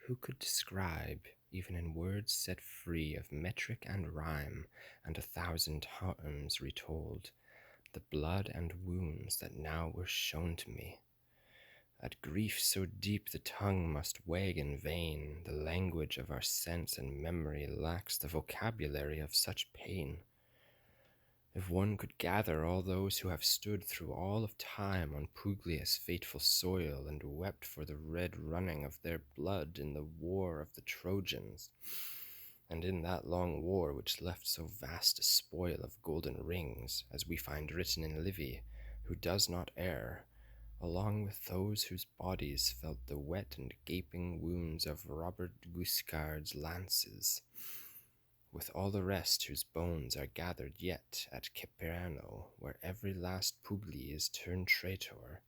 who could describe, even in words set free of metric and rhyme, and 1,000 times retold, the blood and wounds that now were shown to me? At grief so deep the tongue must wag in vain, the language of our sense and memory lacks the vocabulary of such pain. If one could gather all those who have stood through all of time on Puglia's fateful soil, and wept for the red running of their blood in the war of the Trojans, and in that long war which left so vast a spoil of golden rings, as we find written in Livy, who does not err, along with those whose bodies felt the wet and gaping wounds of Robert Guiscard's lances, with all the rest whose bones are gathered yet at Caperno, where every last Pugli is turned traitor,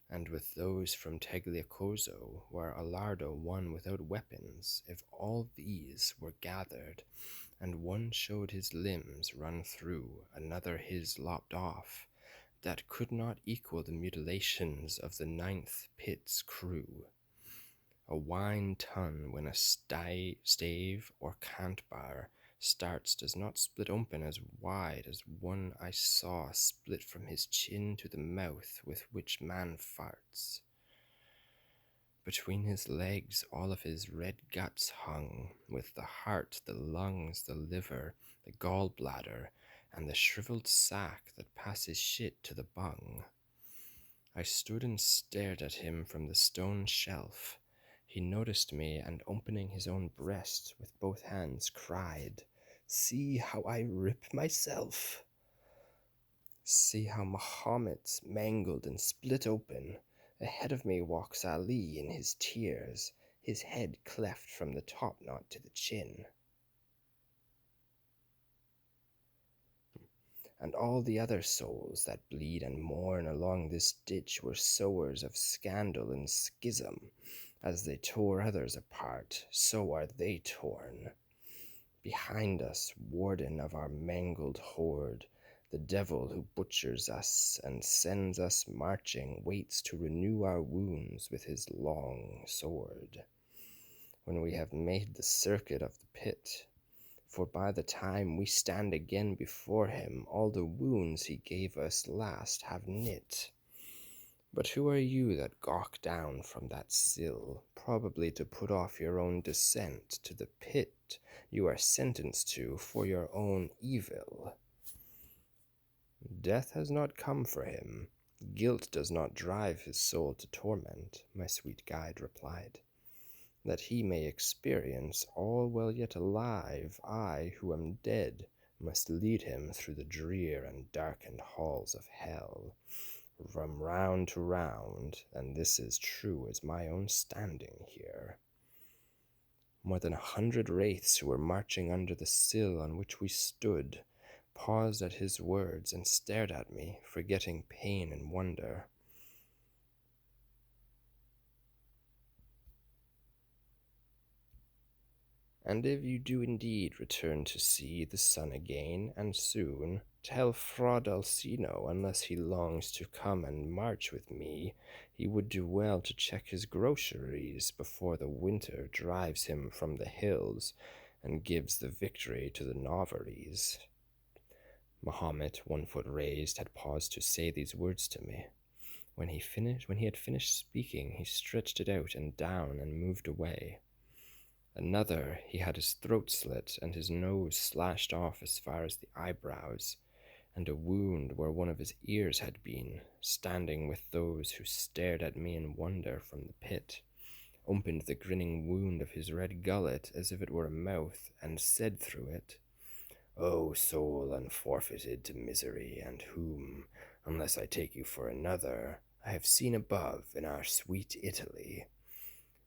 and with those from Tagliacozzo, where Alardo won without weapons, if all these were gathered, and one showed his limbs run through, another his lopped off, that could not equal the mutilations of the 9th Pitt's crew. A wine tun, when a stave or cant bar starts, does not split open as wide as one I saw split from his chin to the mouth with which man farts. Between his legs all of his red guts hung, with the heart, the lungs, the liver, the gallbladder, and the shriveled sack that passes shit to the bung. I stood and stared at him from the stone shelf. He noticed me, and opening his own breast with both hands, cried, "See how I rip myself! See how Mahomet's mangled and split open. Ahead of me walks Ali in his tears, his head cleft from the top knot to the chin. And all the other souls that bleed and mourn along this ditch were sowers of scandal and schism. As they tore others apart, so are they torn. Behind us, warden of our mangled horde, the devil who butchers us and sends us marching waits to renew our wounds with his long sword, when we have made the circuit of the pit. For by the time we stand again before him, all the wounds he gave us last have knit. But who are you that gawk down from that sill, probably to put off your own descent to the pit you are sentenced to for your own evil? Death has not come for him. Guilt does not drive his soul to torment, my sweet guide replied. That he may experience all while yet alive, I, who am dead, must lead him through the drear and darkened halls of hell, from round to round, and this is true as my own standing here. More than 100 wraiths who were marching under the sill on which we stood paused at his words and stared at me, forgetting pain and wonder. And if you do indeed return to see the sun again, and soon, tell Fra Dulcino, unless he longs to come and march with me, he would do well to check his groceries before the winter drives him from the hills and gives the victory to the Novaries. Mahomet, 1 foot raised, had paused to say these words to me. When he had finished speaking, he stretched it out and down and moved away. Another, he had his throat slit and his nose slashed off as far as the eyebrows, and a wound where one of his ears had been, standing with those who stared at me in wonder from the pit, opened the grinning wound of his red gullet as if it were a mouth, and said through it, "O soul unforfeited to misery, and whom, unless I take you for another, I have seen above in our sweet Italy,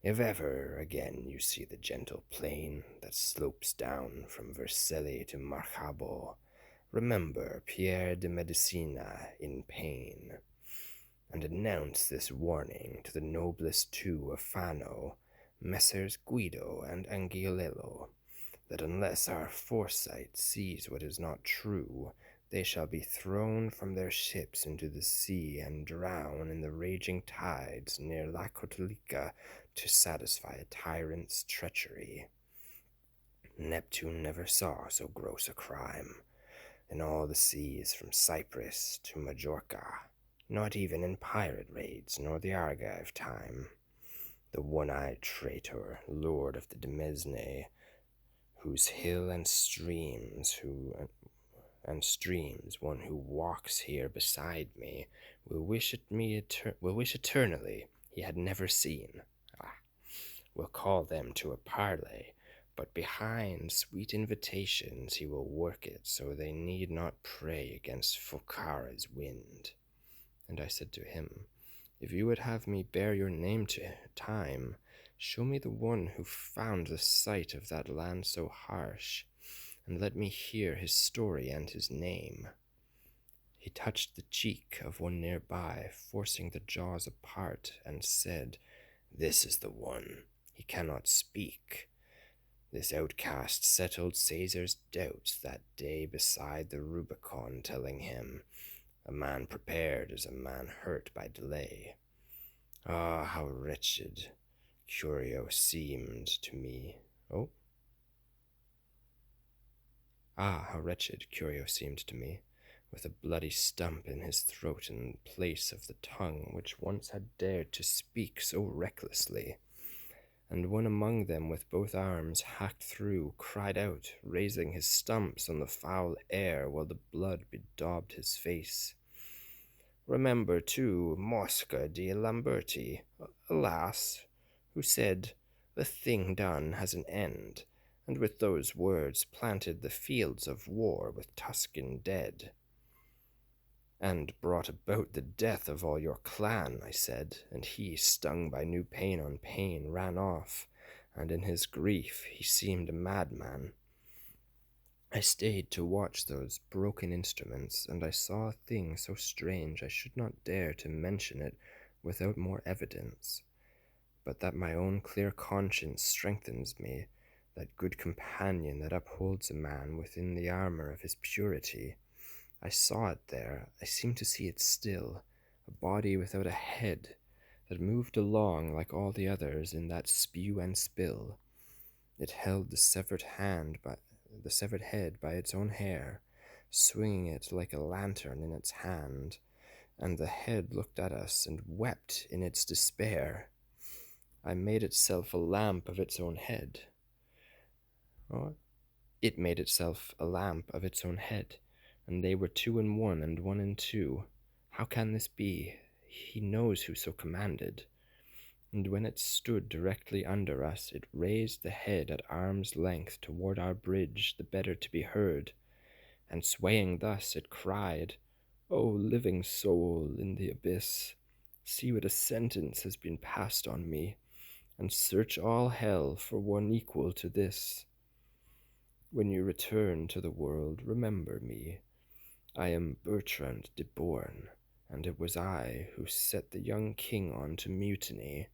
if ever again you see the gentle plain that slopes down from Vercelli to Marcabo, remember Pierre de Medicina in pain, and announce this warning to the noblest two of Fano, Messrs. Guido and Angiolello, that unless our foresight sees what is not true, They shall be thrown from their ships into the sea and drown in the raging tides near Lakotolika to satisfy a tyrant's treachery. Neptune never saw so gross a crime in all the seas from Cyprus to Majorca, not even in pirate raids nor the Argive time. The one-eyed traitor, lord of the Demesne, whose hill and streams, one who walks here beside me, will wish eternally he had never seen. Ah, will call them to a parley, but behind sweet invitations he will work it so they need not pray against Fokara's wind. And I said to him, if you would have me bear your name to time, show me the one who found the sight of that land so harsh, and let me hear his story and his name. He touched the cheek of one nearby, forcing the jaws apart, and said, this is the one. He cannot speak. This outcast settled Caesar's doubts that day beside the Rubicon, telling him, a man prepared is a man hurt by delay. Ah, how wretched Curio seemed to me. Oh? Ah, how wretched Curio seemed to me, with a bloody stump in his throat in place of the tongue which once had dared to speak so recklessly. And one among them with both arms hacked through cried out, raising his stumps on the foul air while the blood bedaubed his face. Remember, too, Mosca di Lamberti, alas, who said, the thing done has an end, and with those words planted the fields of war with Tuscan dead. And brought about the death of all your clan, I said, and he, stung by new pain on pain, ran off, and in his grief he seemed a madman. I stayed to watch those broken instruments, and I saw a thing so strange I should not dare to mention it without more evidence, but that my own clear conscience strengthens me, that good companion that upholds a man within the armor of his purity. I saw it there, I seemed to see it still, a body without a head, that moved along like all the others in that spew and spill. It held the severed head by its own hair, swinging it like a lantern in its hand, and the head looked at us and wept in its despair. I made itself a lamp of its own head. Oh, it made itself a lamp of its own head, and they were two in one and one in two. How can this be? He knows who so commanded. And when it stood directly under us, it raised the head at arm's length toward our bridge, the better to be heard, and swaying thus, it cried, O living soul in the abyss, see what a sentence has been passed on me, and search all hell for one equal to this. When you return to the world, remember me. I am Bertrand de Born, and it was I who set the young king on to mutiny.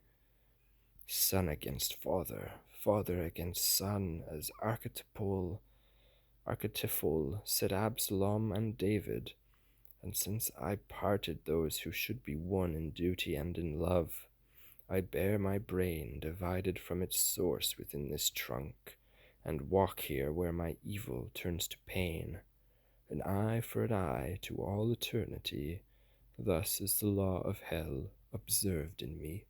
Son against father, father against son, as archetypal said Absalom and David, and since I parted those who should be one in duty and in love, I bear my brain divided from its source within this trunk, and walk here where my evil turns to pain. An eye for an eye to all eternity, thus is the law of hell observed in me.